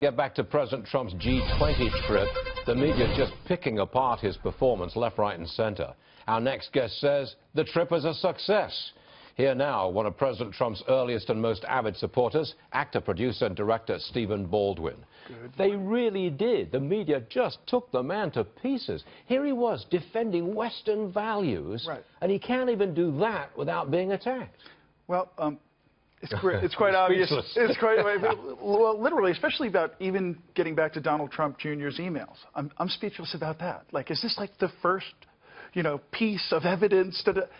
Get back to President Trump's G20 trip. The media just picking apart his performance left, right and center. Our next guest says the trip was a success. Here now, one of President Trump's earliest and most avid supporters, actor, producer and director Stephen Baldwin. They really did. The media just took the man to pieces. Here he was defending Western values, and he can't even do that without being attacked. Well, it's quite obvious. It's quite well, literally, especially about even getting back to Donald Trump Jr.'s emails. I'm speechless about that. Like, is this like the first, piece of evidence that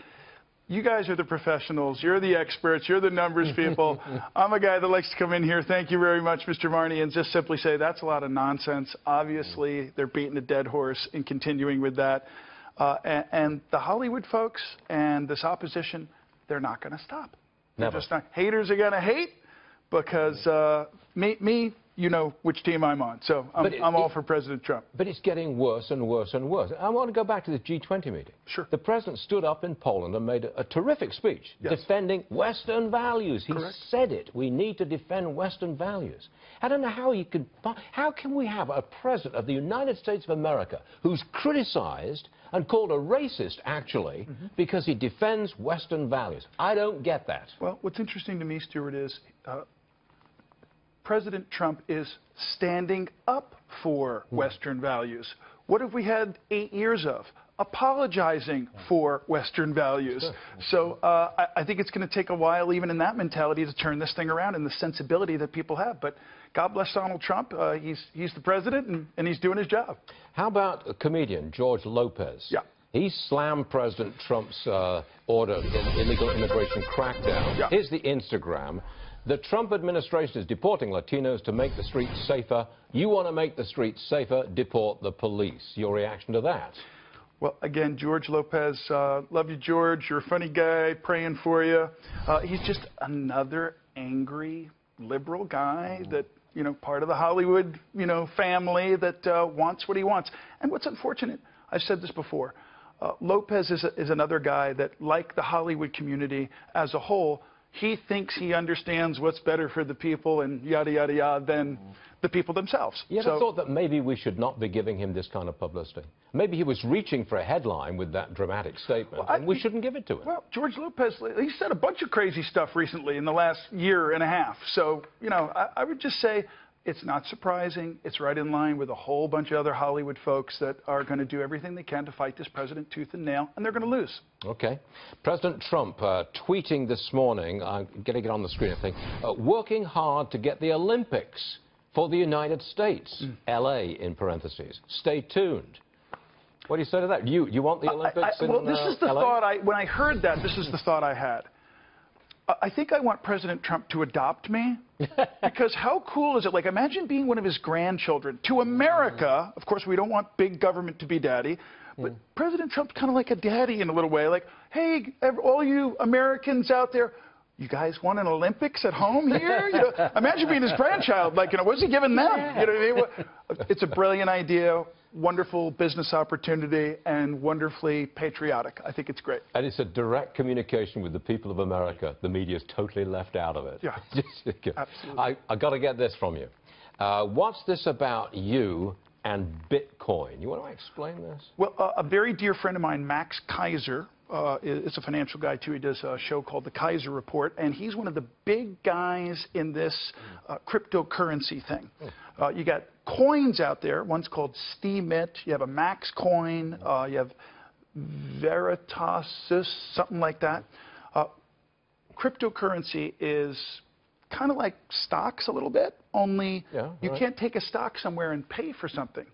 you guys are the professionals, you're the experts, you're the numbers people. I'm a guy that likes to come in here. Thank you very much, Mr. Marney, and just simply say that's a lot of nonsense. Obviously, they're beating a dead horse and continuing with that. And the Hollywood folks and this opposition, they're not going to stop. Never. Just not. Haters are going to hate because me, you know which team I'm on. So I'm all for President Trump. But it's getting worse and worse and worse. I want to go back to the G20 meeting. Sure. The president stood up in Poland and made a terrific speech defending Western values. He said it. We need to defend Western values. I don't know how you could. How can we have a president of the United States of America who's criticized and called a racist, actually, because he defends Western values? I don't get that. Well, what's interesting to me, Stuart, is President Trump is standing up for Western values. What have we had 8 years of? Apologizing for Western values. So I think it's going to take a while, even in that mentality, to turn this thing around and the sensibility that people have. But God bless Donald Trump. He's the president, and he's doing his job. How about a comedian, George Lopez? Yeah. He slammed President Trump's order in illegal immigration crackdown. Yeah. Here's the Instagram. The Trump administration is deporting Latinos to make the streets safer. You want to make the streets safer, deport the police. Your reaction to that? Well, again, George Lopez, love you, George. You're a funny guy, praying for you. He's just another angry liberal guy that, part of the Hollywood, family that wants what he wants. And what's unfortunate, I've said this before, Lopez is another guy that, like the Hollywood community as a whole, he thinks he understands what's better for the people and yada, yada, yada than the people themselves. You ever thought that maybe we should not be giving him this kind of publicity? Maybe he was reaching for a headline with that dramatic statement, and we shouldn't give it to him. Well, George Lopez, he said a bunch of crazy stuff recently in the last year and a half. So, I would just say it's not surprising. It's right in line with a whole bunch of other Hollywood folks that are going to do everything they can to fight this president tooth and nail, and they're going to lose. Okay. President Trump tweeting this morning, I'm getting it on the screen, I think, working hard to get the Olympics for the United States, L.A. in parentheses. Stay tuned. What do you say to that? You want the Olympics in Well, this is the LA? thought when I heard that, this is the thought I had. I think I want President Trump to adopt me, because how cool is it? Like, imagine being one of his grandchildren. To America, of course, we don't want big government to be daddy, but President Trump's kind of like a daddy in a little way. Like, hey, all you Americans out there, you guys want an Olympics at home here? Imagine being his grandchild. Like, what's he giving them? You know what I mean? It's a brilliant idea, wonderful business opportunity, and wonderfully patriotic. I think it's great. And it's a direct communication with the people of America. The media's totally left out of it. Yeah, absolutely. I got to get this from you. What's this about you and Bitcoin? You want to explain this? Well, a very dear friend of mine, Max Kaiser, is a financial guy, too. He does a show called The Kaiser Report, and he's one of the big guys in this cryptocurrency thing. You got coins out there. One's called Steemit. You have a Max coin. You have Veritasis, something like that. Cryptocurrency is kind of like stocks a little bit, only you can't take a stock somewhere and pay for something.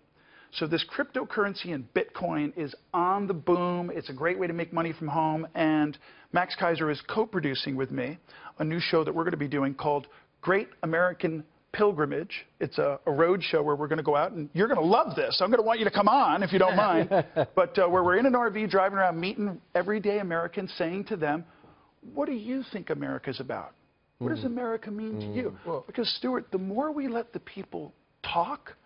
So this cryptocurrency and Bitcoin is on the boom. It's a great way to make money from home. And Max Kaiser is co-producing with me a new show that we're going to be doing called Great American Pilgrimage. It's a road show where we're going to go out, and you're going to love this. I'm going to want you to come on if you don't mind. But where we're in an RV driving around meeting everyday Americans, saying to them, what do you think America's about? What does America mean to you? Because, Stuart, the more we let the people talk,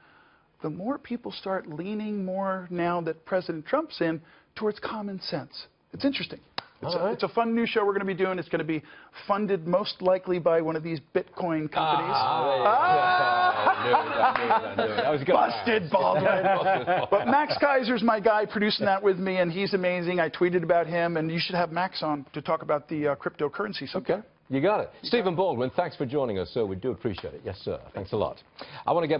the more people start leaning more, now that President Trump's in, towards common sense. It's interesting. It's a fun new show we're going to be doing. It's going to be funded most likely by one of these Bitcoin companies. I knew it. I was gonna Busted, Baldwin. But Max Kaiser's my guy producing that with me, and he's amazing. I tweeted about him, and you should have Max on to talk about the cryptocurrency sometime. Okay, you got it. Stephen Baldwin, thanks for joining us, sir. We do appreciate it. Yes, sir. Thanks a lot. I want to get